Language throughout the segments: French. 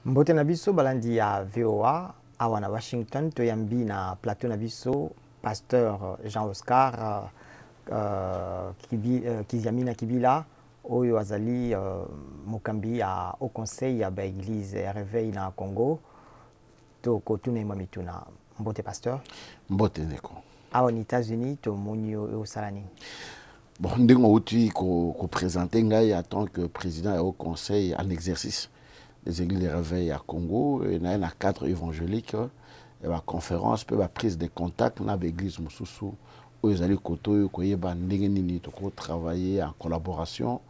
Mbote na biso balandi ya VOA awa na Washington toyambi na plateau na biso pasteur Jean-Oscar Kiziamina Kibila oyo azali mokambi ya au conseil ya ba église ya réveil na Congo to kotuna mituna. Mbote pasteur Mbote neko awa ni États-Unis to moni o salani. Bon, ndingo uti ko présenter ngai en tant que président au conseil en exercice des églises de réveil à Congo et na cadre évangélique et la conférence peut la prise de contact na l'église mususu où ils allaient koto koyeba ndenge nini to ko travailler en collaboration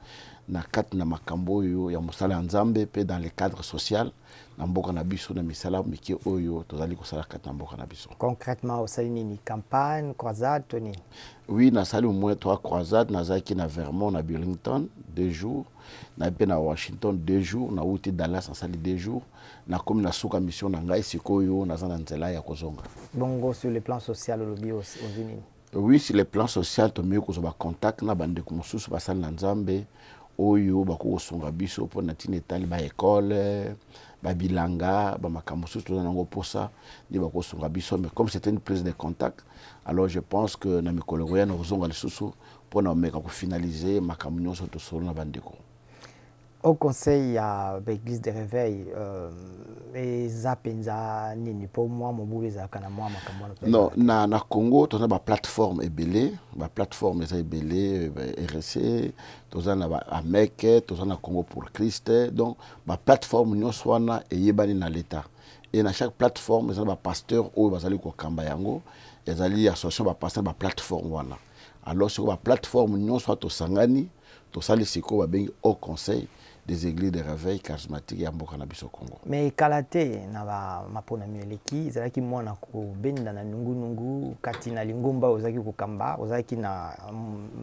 na kat na makambo yo ya musala nzambe pe dans le cadre social na mboka na biso na misala miki oyo tozali ko sala kat na mboka na biso. Concrètement au salini ni campagne croisade toni. Oui, na sali au moins 3 croisades na zaki na Vermont na Burlington 2 jours na pe na Washington 2 jours na uti Dallas na sali 2 jours na comme na suka mission na ngai sikoyo na zana nzela ya kozonga. Bongo sur le plan social au lobby au Zini. Oui, sur le plan social to mieux ko ba contact na bande ko mususu basala na nzambe oyo bako songa biso po na tinetali ba école ba bilanga ba makambo mususu to nango posa ni bako songa biso, mais comme c'était une prise de contact, alors je pense que na mikolo ya na zonga lisusu po na meka ko finaliser makambo nyonso to solo na bandeko. Au conseil à l'église de réveil, et zapenza nini pour moi mon boulot za kana moi makambo. Non, na Congo tu as ba plateforme ebele, ba plateforme eza ebele RC, tu as na Ameke, tu as na Congo pour Christ, donc ba plateforme nyonso wana eyebani na l'état. Et na chaque plateforme eza ba pasteur oyo bazali ko kamba yango, ezali association ba pasteur ba plateforme wana. Alors sur ba plateforme nyonso to sangani, to sali siko ba bengi au conseil des églises de réveil charismatique ya mboka na biso Congo. Mais kalate na ba mapona mieleki ezalaki mwana ko benda na nungu kati na lingomba ozaki ko kamba ozaki na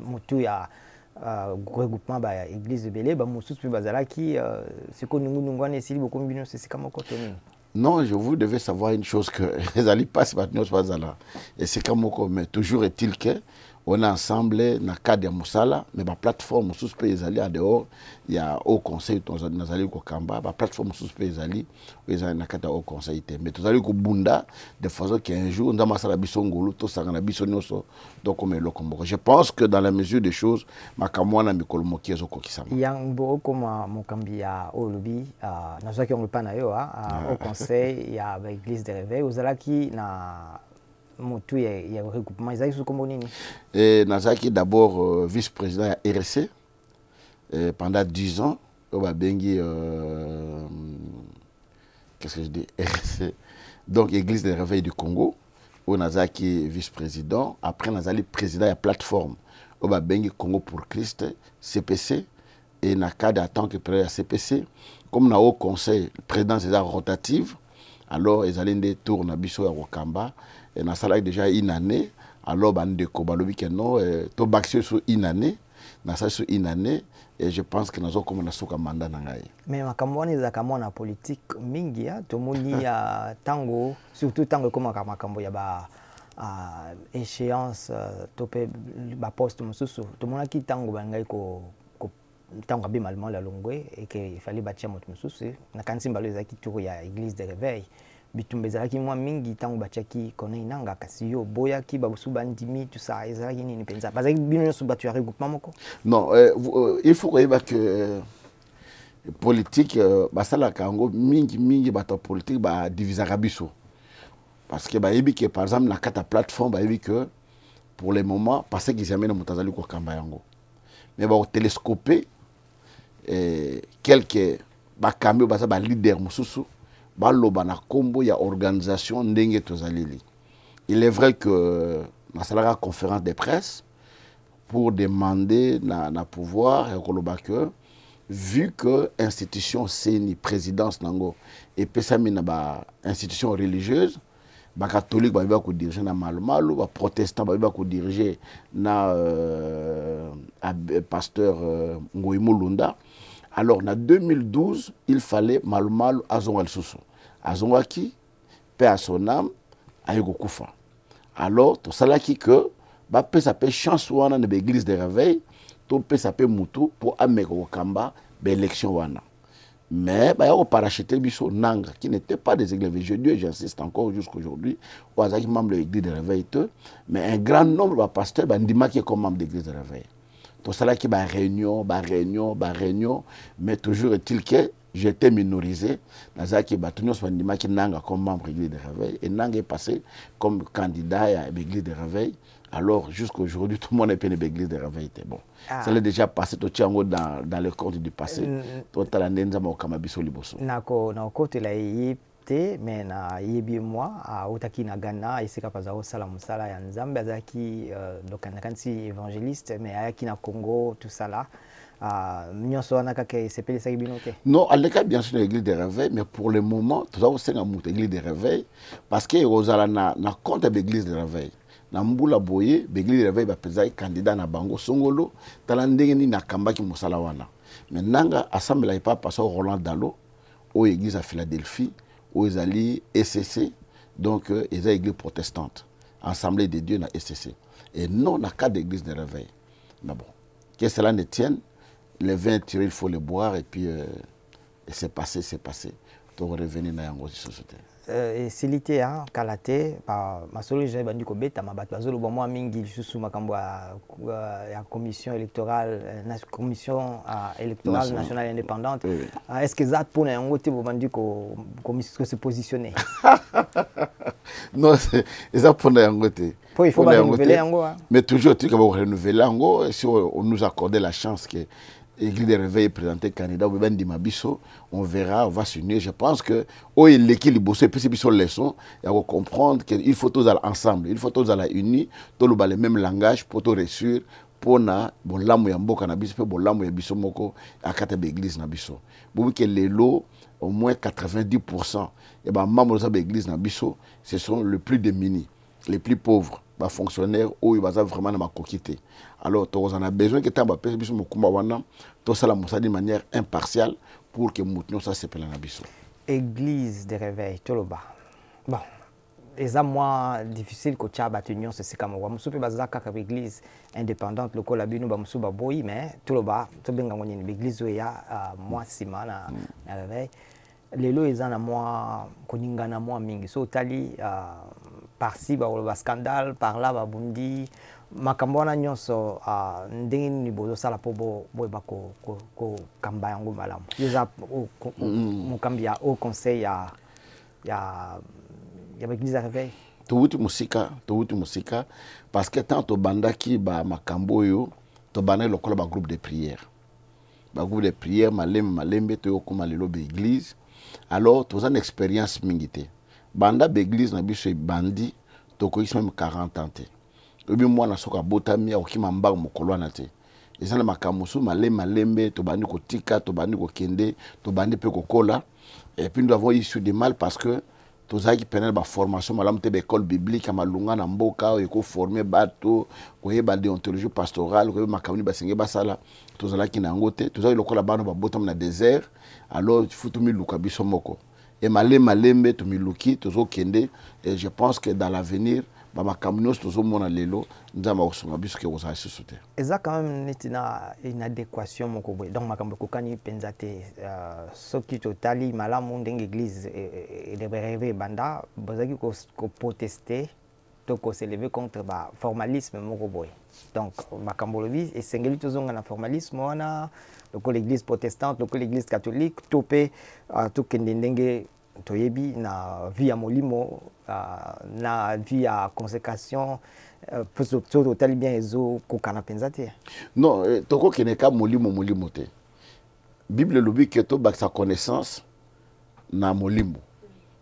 mutu ya regroupement ba église belé ba mususu pe bazalaki siko nungu wana esili beaucoup mbino c'est comme kotoni. Non, je vous devez savoir une chose que les alliés passent maintenant pas là. Et c'est comme mais toujours est-il que on est ensemble dans le cadre de Moussala, mais la plateforme sous les alliés à dehors, il y a au conseil dans alliés au Kamba, la plateforme sous les alliés, ils ont un au conseil. Mais tous alliés au Bunda, de façon qu'un jour, dans ma bisongolo, tout ça, na bisonyoso, donc on est le combo. Je pense que dans la mesure des choses, ma kamwana mikolo moki ezo kokisama. Yang bo comme mokambi ya olobi, na zaki on pas na yo au conseil ya l'église de réveil, ozalaki na mutu ya regroupement ezali sous kombo nini? Et Nazaki d'abord vice-président à RC pendant 10 ans au Babengi qu'est-ce que je dis RC, donc Église de réveil du Congo où Nazaki vice-président, après Nazali président de la plateforme au Babengi Congo pour Christ CPC et Nakada en tant que président de CPC comme na au conseil président c'est rotative, alors ils allaient des tours na biso ya Wakamba et na sala déjà une année, alors bandeko balobi que non to baxio sur une année na ça sur une année et je pense que nazo comme na soka mandat na ngai. Mais makambo ni za kamona politique mingi ya to moni ya tango surtout tango comme makambo ya ba échéance topé ba poste mususu to mona ki tango bangai ko tango bi mallement la longwe et que il fallait bâtir moto mususu na kansi mbalo za ki tour ya église de réveil bitumbe zalaki mwa mingi tango bachaki kona inanga kasi yo boya ki babusu bandimi tout ça ezalaki nini penza bazaki bino so batu ya regroupement moko. Non, il faut que politique basala kango mingi bato politique ba diviser biso parce que ba yebi que par exemple na kata plateforme ba yebi que pour le moment parce qu'ils amènent mutazali ko kamba yango mais ba télescoper quelques ba kambi ba ba leader mususu baloba na kombo ya organisation ndenge tozalili. Il est vrai que na salara conférence de presse pour demander na pouvoir et koloba que vu que institution seni présidence nango et pesami na ba institution religieuse ba catholique ba ko diriger na malu ba protestant ba ko diriger na pasteur Ngoyi Mulunda. Alors en 2012 il fallait malu azonga lisusu azongaki paix à son âme ayeko kufa. Alors to salaki que ba pesa pe chance wana na l'église de réveil to pesa pe mutu pour ameko kamba ba élection wana. Mais il y a parachuté biso nanga qui n'était pas des églises. Je dis, j'insiste encore jusqu'aujourd'hui, aux membres de l'église de réveil, mais un grand nombre de pasteurs, qui est comme membre de l'église de réveil. Tout ça là qui va réunion, mais toujours est-il que j'étais minorisé. Nazaki Batunios Bandima qui nanga comme membre de l'église de réveil et nanga est passé comme candidat à l'église de réveil. Alors, jusqu'à aujourd'hui, tout le monde est péné l'église de réveil. Bon. Ça l'est déjà passé tout Tchango dans le compte du passé. Tout à l'année, nous avons Kamabiso Liboso. Nako, na côté la yipte, mais na yebi moi, à Otaki na Ghana, ici kapazao salam sala ya Nzambe, azaki dokanakansi évangéliste, mais ayaki na Congo, tout ça là. Nyonso wana kake sepeli sa binote. Non, à l'école bien sûr l'église de réveil, mais pour le moment, tout ça c'est l'église de réveil, parce que Rosala na compte de l'église de réveil. Na mbula boye l'église de réveil ba peza candidat na bango songolo talandenge ni na kambaki musala wana. Mais nanga assemblée pas passé Roland Dalo au église à Philadelphie aux ali SCC donc les églises protestantes assemblée de Dieu na SCC et non na cas d'église de réveil. Mais bon, que cela ne tienne, les vins tirés il faut les boire et puis c'est passé. Tu revenir dans la société. Silité hein kalate par ma solution bandi ko beta mabato bazolo bo moi mingi lisusu makambo ya commission électorale nationale indépendante est-ce que ça pour un côté bo bandi ko se positionner non c'est ça pour un côté il faut renouveler yango mais toujours tu vas renouveler yango si on nous accordait la chance que l'église de réveil présenté candidat au Ben Dimabiso, on verra, on va s'unir. Je pense que l'équipe de Bosso et puis c'est leçon, il faut comprendre qu'il faut tous aller ensemble, il faut tous aller unis, tous le même langage pour tout réussir, pour na bon lamu ya mboka na biso pe bon lamu ya biso moko akata be église na biso. Bobi que les lots au moins 90% et ben membres de l'église na biso, ce sont les plus démunis, les plus pauvres. Fonctionnaires où il va vraiment ma coquité. Alors, on a besoin que tu aies ça de manière impartiale pour que nous ça s'appelle la biso. Église de réveil, tout le bas. Bon, c'est moins difficile que tu aies union, c'est comme moi. Je suis église indépendante, le col abino, je suis boy, mais tout le bas, tu bien gagné une église où il y a moi sima na réveil. Les lois ils ont moi koningana moi mingi so tali par-ci ba scandale par là ba bundi makambo na nyonso ndenge ni bozo sala po bo ba ko kamba yango malamu yoza mukambi ya au conseil ya l'église à réveil tuuti musika parce que tant to bandaki ba makambo yo to bana lokola ba groupe de prière malembe to yo kuma lelo be église. Alors, tu as une expérience mingité. Banda l'église na biso bandi, tu as même 40 ans. Tu as moi na soka botami au kimamba mokolo na te. Et ça na makamusu malembe to bandi ko tika, to bandi ko kende, to bandi pe ko kola. Et puis nous avons eu du mal parce que tous qui peine ba formation malam te école biblique malunga na mboka ko former bato ko yeba déontologie pastorale ko makamuni basenge basala tous là qui na ngote tous lokola bana ba botam na désert. Alors il faut tout miluka biso moko et malembe to miluki tozo kende et je pense que dans l'avenir ba makamnos tozo mona lelo nzama osunga biso ke osa sosité. Et ça quand même une adéquation moko boy donc makambo ko kani penzate soki totali malamu ndenge église et de rêver banda bozaki ko protester to ko s'élever contre ba formalisme moko boy donc makambo lobi et sengeli tozonga na formalisme wana l'église protestante, l'église catholique, topé tout kendenge toyebi na vie à molimo na vie à consécration pour total bien ezo ko kana penzate. Non, toko keneka molimo te. Bible lobi que to ba sa connaissance na molimo.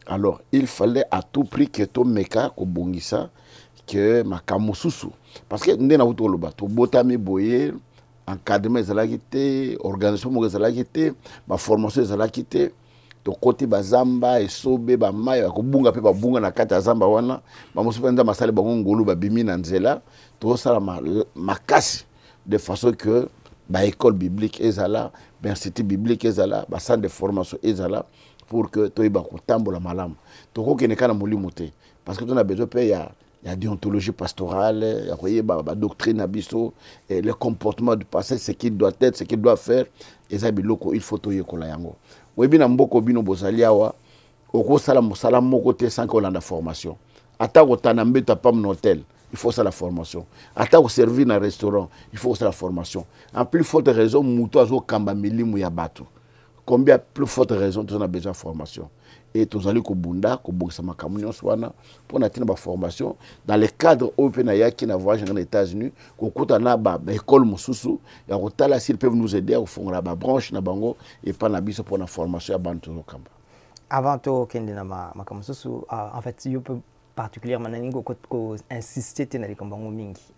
Alors, il fallait à tout prix que to meka ko bongisa que makamususu parce que ndena wuto loba to botami boye encadrement ezalaki te organisation moko ezalaki te baformation ezalaki te tokoti bazamba esobe bamai bakobunga mpe babunga na kati ya zamba wana bamosusu mpe nza masali bango ngolu babimi na nzela tozosala makasi de façon que baécole biblique ezala bainstitut biblique ezala bacentre de formation ezala pour que toyeba kotambola malamu tokokende kaka na molimo te parce que tona besoin mpe ya Il y a déontologie pastorale, il y a la doctrine abisso, le comportement du passé, ce qu'il doit être, ce qu'il doit faire. Et ça, il faut tout y yango. Oui, bien, mboko bino bozaliawa, oko sala musala moko te sans qu'on ait la formation. Ata ko tanambe ta pam no hôtel, il faut ça la formation. Ata ko servir dans un restaurant, il faut ça la formation. En plus forte raison, muto azo kamba milimu ya batu. Combien plus forte raison, tu as besoin de formation. Et tu as Bunda, pour la formation. Dans le cadre open qui n'a voyagé dans les États-Unis, qu'on a une école Moussousou, et s'ils peuvent nous aider, au fond, la branche, et pas la bise pour la formation à Bantou Kamba. Avant tout, en fait, je peux particulièrement insister dans les combats mingi.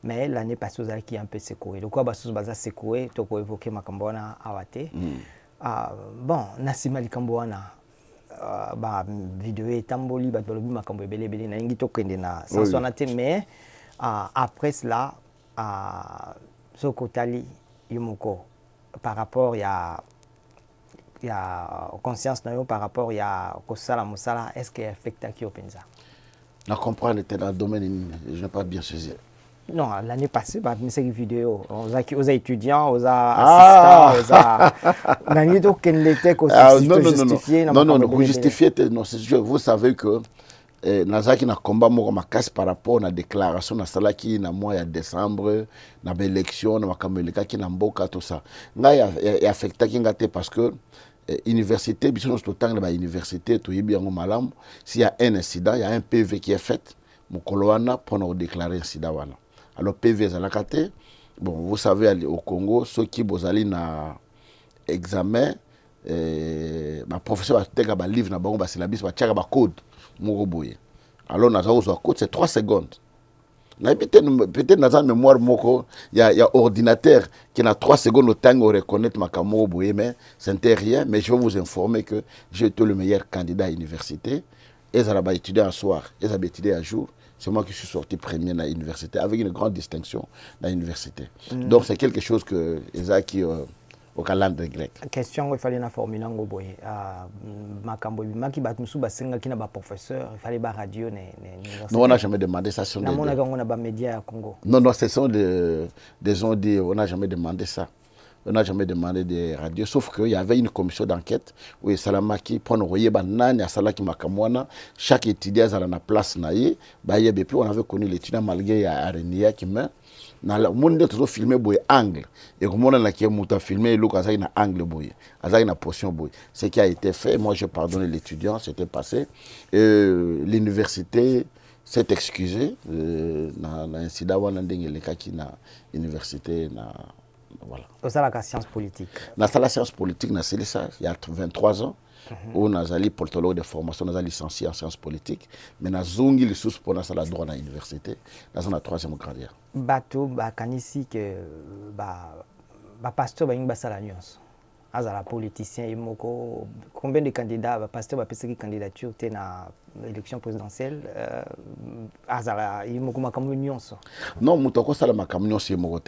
Mais l'année passée, qui est un peu secoué. Le quoi, basus baza secoué, tu peux évoquer ma cambona awate. Bon, Nassima Likambouana, vidéo et tamboli, batolobi makambo belé belé, na ingi tokende na sansonate, mais après cela, Sokotali Yumoko, par rapport à conscience par rapport à Kosala Moussala, est-ce qu'il affecte qui au Penza? Je comprends, était dans le domaine, je n'ai pas bien saisi. Non, l'année passée, une série vidéo, aux étudiants, aux assistants, non, vous justifiez, non, vous savez que Nazaki na combat ma casse par rapport à la déclaration na sala qui na mois de décembre na élection na makamulika qui na mboka tout ça. Nga ya affecté qui ngate parce que université biso tout temps na université to yibi yango malam s'il y a un incident, il y a un PV qui est fait mukolo wana pour nous déclarer incident wana. Alors PV zalakate, bon vous savez au Congo ceux qui bozali na examen ma professeur a teka ba livre na bango ba syllabus ba tchaka ba code moko. Alors nous avons un code c'est 3 secondes. Peut-être dans la mémoire moko il y a ordinateur qui a 3 secondes le temps de reconnaître ma camo boye mais c'est rien, mais je vais vous informer que j'ai été le meilleur candidat à l'université et ça va étudier un soir et ça va étudier un jour. C'est moi qui suis sorti premier dans l'université avec une grande distinction dans l'université. Donc c'est quelque chose que Ezaki au calendrier grec. Question il fallait na formuler ngo boye makambo bimaki batmusu basenga kina ba professeur il fallait ba radio non on n'a jamais demandé ça sur les médias à Congo. Non ce sont des on dit on n'a jamais demandé ça. On n'a jamais demandé des radios, sauf qu'il y avait une commission d'enquête où Salamaki, pour nous voyer, chaque étudiant a la place, on avait connu l'étudiant malgré Arenia qui meurt. Le monde a toujours filmé angle. Et comme on a filmé, il y a un angle, il y a une portion. Ce qui a été fait, moi j'ai pardonné l'étudiant, c'était passé. L'université s'est excusée. L'incident, il y a l'université. Voilà. C'est la science politique. Dans la science politique, il y a 23 ans, où nous avons politologue de formation, nous avons licencié en sciences politiques, mais nous avons les sources pour nous le droit à l'université, dans la 3e grade. Bateau, kanisi que pasteur ba la nuance. Azala politicien imoko combien de candidats pasteur ba pesa candidature na élection présidentielle azala imoko makamu nuance. Non, mutoko sala makamu nuance imoko.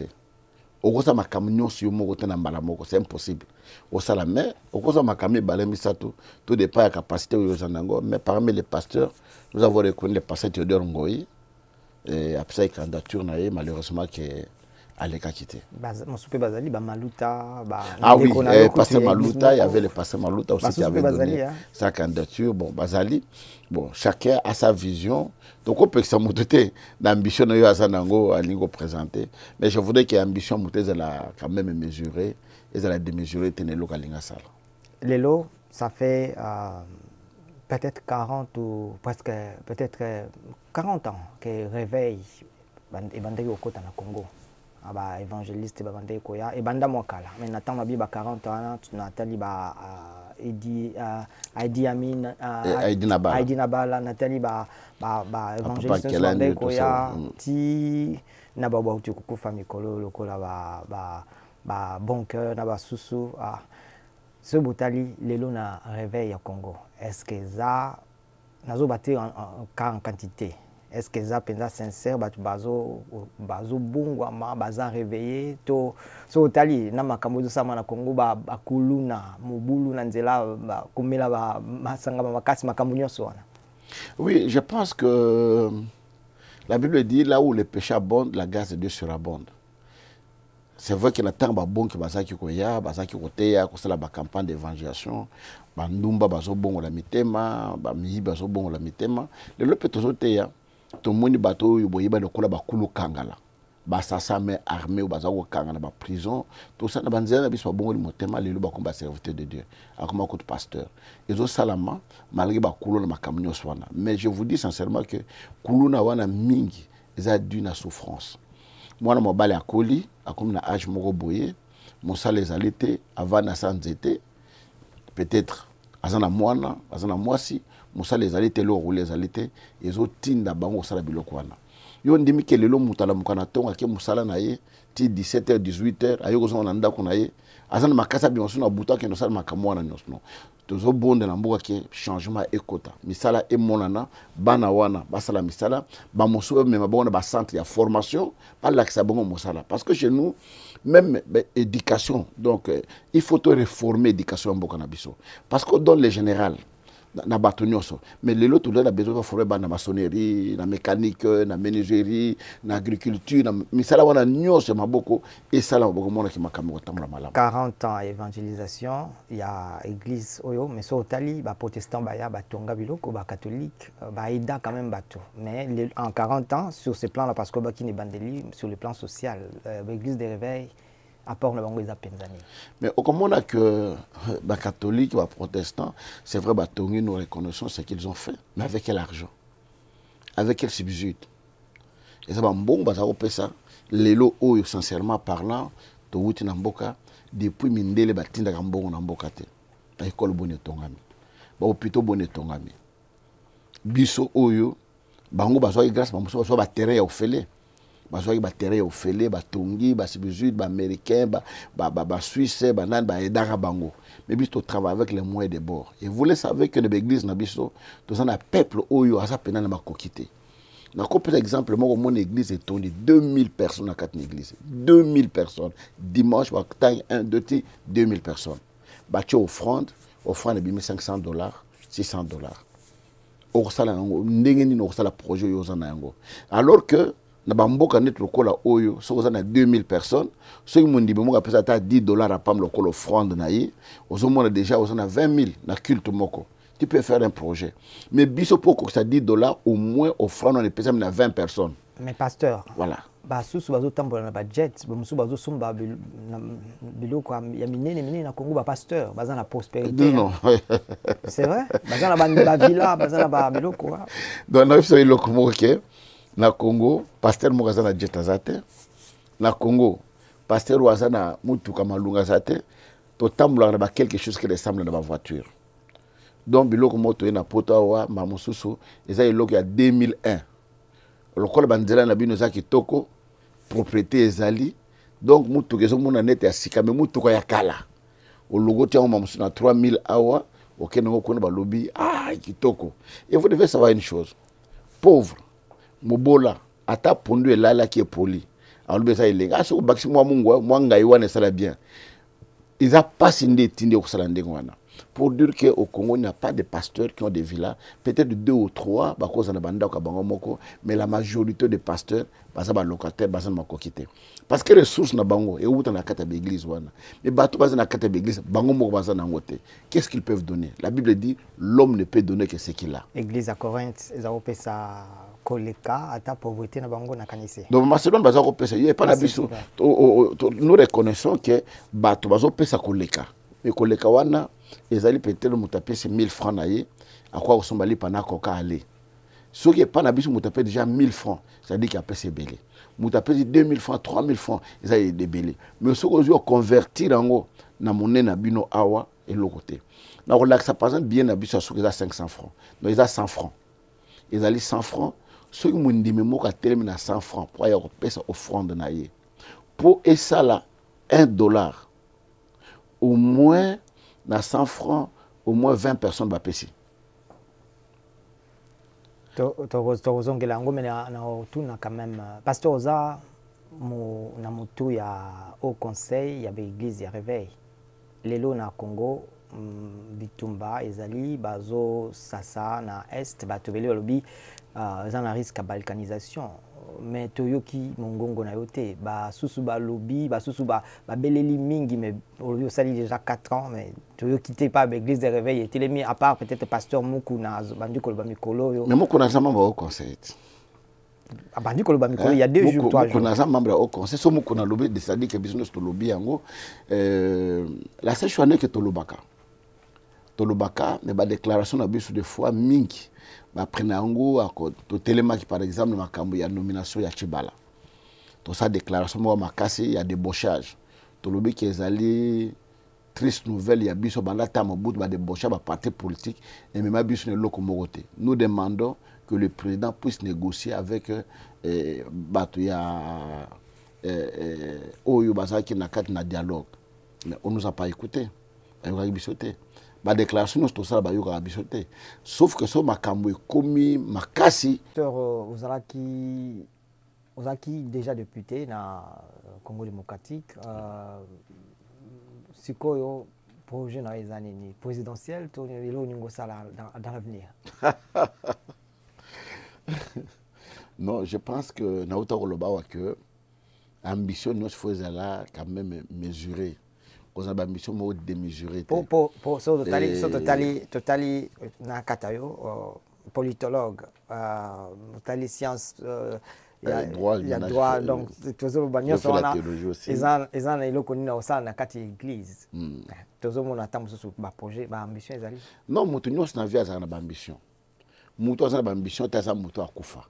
Okosa makamnyo si yomokote na mbala moko c'est impossible. Osala mais okosa makamé balemisato tout dépend de la capacité aux zanango mais parmi les pasteurs nous avons reconnu le pasteur Théodore Ngoyi et après sa candidature naé malheureusement que Aleka quitté. Mosoupe Bazali ba Maluta ah oui pasteur Maluta il y avait le pasteur Maluta aussi qui avait donné sa candidature bon Bazali bon chacun a sa vision. Donc on peut que ça monte l'ambition de Yazanango à l'ingo présenté mais je voudrais que l'ambition monte quand même mesurée et ça la démesurée tenir le Kalingasal. Lelo ça fait peut-être 40 ou presque peut-être 40 ans que réveil et bandé au côté na Congo. Aba évangéliste bandé koya et banda mwakala mais natang mabi ba 40 ans tunatali ba Aidi Amin Aidi Nabala Nathalie ba évangéliste bandé koya ti na ba uti kukufa mikolo lokola ba bon cœur na ba susu ce botali lelo na réveil à Congo est-ce que ça nazo battre en quantité. Est-ce que ça pensa sincère bazo bungwa ma baza réveillé to so tali na makambo sama na Congo ba kuluna mobulu na nzela komela ba masanga makasi makambo nyonso wana. Oui, je pense que La Bible dit, là où le péché abonde, la grâce de Dieu surabonde. C'est vrai qu'il y a tant de bon qui basaki koya, basaki koteya, ko sala ba campagne d'évangélisation, ba ndumba bazo bongo la mitema, ba miyi bazo bongo la mitema. Le lope tozo teya, to moni bato yo boyeba de kola ba kulu kangala. Ba sasa me armé ou baza ko kangala ba prison, tout ça na banzela biso bongo li motema le lo ba komba serviteur de Dieu, akoma ko pasteur. Ezo salama malgré ba kulu na makamnyo swana. Mais je vous dis sincèrement que kulu na wana mingi eza dû na souffrance. Moi, je suis akoli, comme na âge moko boye, mon salaire ezali te avant na sanzete, peut-être azana mwana, azana mwasi, mon salaire ezali te lo roule ezali te, ezo tinda bango sala biloko wana. Yo ndimi ke lelo mutala mukana tonga ke musala na ye, ti 17h 18h, ayo ko zona ndako na ye, azana makasa bionso na buta ke no sala makamwana nyonso no. Tozo bonde na mboka ke changement ekota misala emonana bana wana basala misala ba mosuo même bona ba centre ya formation pas l'accès bongo mosala parce que chez nous même éducation donc il faut to réformer éducation mboka na biso parce que dans le général na bato nyonso mais lelo tout a besoin de former na maçonnerie na mécanique na menuiserie na agriculture na misala wana nyonso maboko et sala maboko mona ki makambo tamla malamu 40 ans évangélisation il y a église oyo mais so tali ba protestant ba ya ba tonga biloko ba catholique ba ida quand même bato mais en 40 ans sur ce plan là parce que ba ki ne bandeli sur le plan social l'église des réveils apport na bango eza penzani. Mais au comment on a que les catholiques, les protestants, c'est vrai, nous reconnaissons ce qu'ils ont fait, mais avec quel argent? Avec quel subside? Et ça va bon, ça, les lots, sincèrement parlant, depuis Mindele, Batinda Gambon, Namboka, l'école bonne tongami, plutôt bonne tongami. Biso, Oyo, Bango, Basoy, grâce, Basoy, terrain au fêlé. Basoy ba terrain au fêlé ba tongi ba subside ba américain ba suisse ba nan ba edara bango mais biso travaille avec les moyens de bord et vous le savez que l'église na biso tout ça na peuple oyo asa pena na makokité na ko par exemple mon église est tombée 2000 personnes à quatre églises 2000 personnes dimanche ba taille 1 2 2000 personnes ba tu offrande bi $500 $600 au sala ndenge ni no sala projet yo za na yango alors que na bamboka net lokola oyo soko na 2000 personnes ceux qui m'ont dit mo pesa ta $10 à pam lokola offrande na ye ozomona déjà ozona 20 000 na culte moko tu peux faire un projet mais biso poko ça $10 au moins offrande on est pesa na 20 personnes mais pasteur voilà ba susu bazo tambola na budget ba musu bazo sumba biloko ya minene na Congo ba pasteur baza na prospérité non c'est vrai baza na ba villa baza na ba biloko donc na biso iloko moko ke na Congo, pasteur Moukazana Djetazate. Na Congo, pasteur Ouazana Moutuka Malunga Zate. To tambula na quelque chose qui ressemble à ma voiture. Donc, biloko moto na potawa mamususu, eza iloko ya 2001. Lokola bandela na bino za kitoko, propriété ezali. Donc, Moutuka ezo mona net ya sika, mais Moutuka ya kala. Au logo tia mamusu na 3000 awa, okeno ko na balobi, kitoko. Et vous devez savoir une chose. Pauvre mobola ata pondu elala qui est poli alors ça il est aso bakisi mwa mungu mwa ngai wana sala bien ils a pas sindé tindé ko sala ndengwana pour dire que au Congo il n'y a pas de pasteurs qui ont des villas peut-être 2 ou 3 ba cause na banda ka bango moko mais la majorité des pasteurs basa ba locataire basa makokité parce que ressources na bango et outa na kata l'église wana mais bato basa na kata l'église bango moko basa na ngote qu'est-ce qu'ils peuvent donner la Bible dit l'homme ne peut donner que ce qu'il a église à Corinthe ils ont fait ça koleka ata pauvreté na bango na kanisi donc Macédoine baza ko pesa yé pas na biso nous reconnaissons que bato bazo pesa koleka mais koleka wana ezali peut-être mutapesi 1000 francs na ye akwa osombali pana koka aller ce qui est pas na biso mutapesi déjà 1000 francs ça dit qu'il a pesa belé mutapesi 2000 francs 3000 francs ezali de belé mais ce que je convertir yango na monnaie na bino awa et le côté na relaxa par exemple bien na biso sur 500 francs donc ils a 100 francs ezali 100 francs ceux qui m'ont dit mais moi termine à 100 francs pour aller payer offrande na ye pour et ça là $1 au moins na 100 francs au moins 20 personnes va payer to zongela ngome na tuna quand même pasteur oza na mutu ya au conseil ya l'église ya réveil lelo na Congo bitumba ezali bazo sasa na est bato bele balobi eza na risque ya balkanisation mais toyoki mongongo na yo te basusu balobi basusu babeleli mingi mais olobi osali déjà 4 ans mais toyoki te pa baéglise de réveil etelemi à part peut-être pasteur Muku na bandi koloba mikolo oyo mais Muku naza membre au conseil bandi koloba mikolo il y a 2 jours 3 jours Muku naza membre au conseil so Muku na lobi de sadi ke biso to lobi yango la seule chose que tolobaka mais ba déclaration na biso de foi mingi ba prena yango to telema qui par exemple makambo ya nomination ya Chibala to sa déclaration mo makasi ya débauchage to lobi ki ezali triste nouvelle ya biso banda ta mobutu ba débaucher ba parti politique et même biso ne loko mogote. Nous demandons que le président puisse négocier avec bato ya oyo bazaki na kati na dialogue mais on nous a pas écouté ayoka bisoté ba déclaration nous tout ça ba yoka bisoté sauf que so makambo ekomi makasi ozalaki déjà député na Congo démocratique sikoyo projet na les années présidentielles to lelo ningo sala dans l'avenir. Non, je pense que na uta koloba que ambition nous faisait là quand même mesurer. Qu'on a ambition mo démesurée. Pour so totali na katayo politologue totali science il y a droit donc toujours banyo so na ezan na iloko nina osala na kati église toujours mon attend sur ba projet ba ambition ezali non mutu nyos na vie azana ba ambition mutu azana ba ambition ta za mutu akufa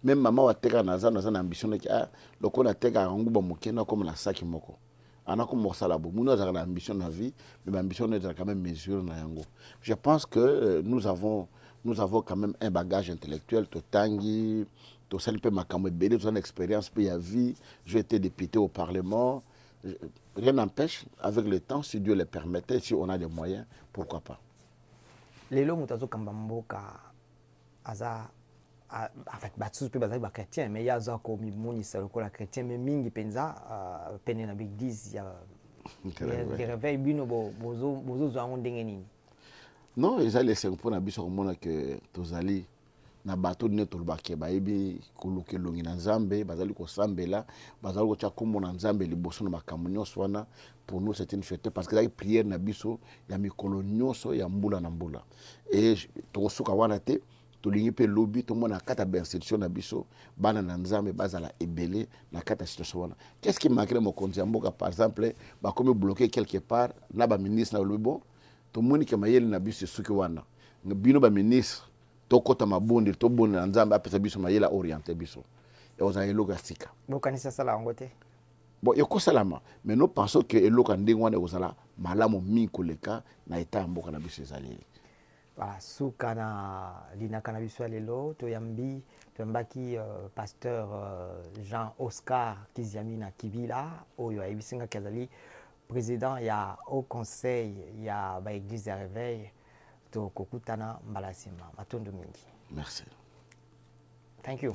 même maman wa teka na za ambition na loko na teka nguba mukena comme la saki moko ana comme mosala bo mutu azana ambition na vie mais ambition na quand même mesure na yango. Je pense que nous avons quand même un bagage intellectuel totangi to sali pe makambo belé to une expérience pe ya vie. J'ai été député au parlement. Rien n'empêche avec le temps si Dieu le permettait, si on a des moyens, pourquoi pas. Lelo mutazo kamba mboka aza avec batsus pe bazali ba chrétien mais ya za ko mimoni sa lokola chrétien mais mingi penza pene na l'église ya les réveils bino bozo zango ndenge nini. Non, ils allaient laisser pour na biso komona que tozali na bato ne tolbake bayebi koluke longi na nzambe bazali ko sambela bazali ko tchakombo na nzambe liboso na makambo nyonso wana. Pour nous c'est une fête parce que la prière na biso ya mikolo nyonso ya mbula na mbula et tokosuka wana te tolingi pe lobby to mona kata ba institution na biso bana na nzambe bazala ebele na kata situation wana. Qu'est-ce qui manquerait mon konzi mboka par exemple ba comme bloqué quelque part na ba ministre na lobo to moni ke mayeli na biso suki wana bino ba ministre to kota mabondi to boni na nzambe apesa biso mayela orienter biso et aux ayeloga sika bokanisa sala ngote bon yoko salama mais nous pensons que eloka ndenge wana ozala malamu mi koleka na eta mboka na biso ezali. Voilà, suka na linaka na biso lelo toyambaki pasteur Jean Oscar Kiziamina Kibila oyo ayebisinga kazali président ya au conseil ya ba église de réveil to kokutana mbala sima matondo mingi. Merci. Thank you.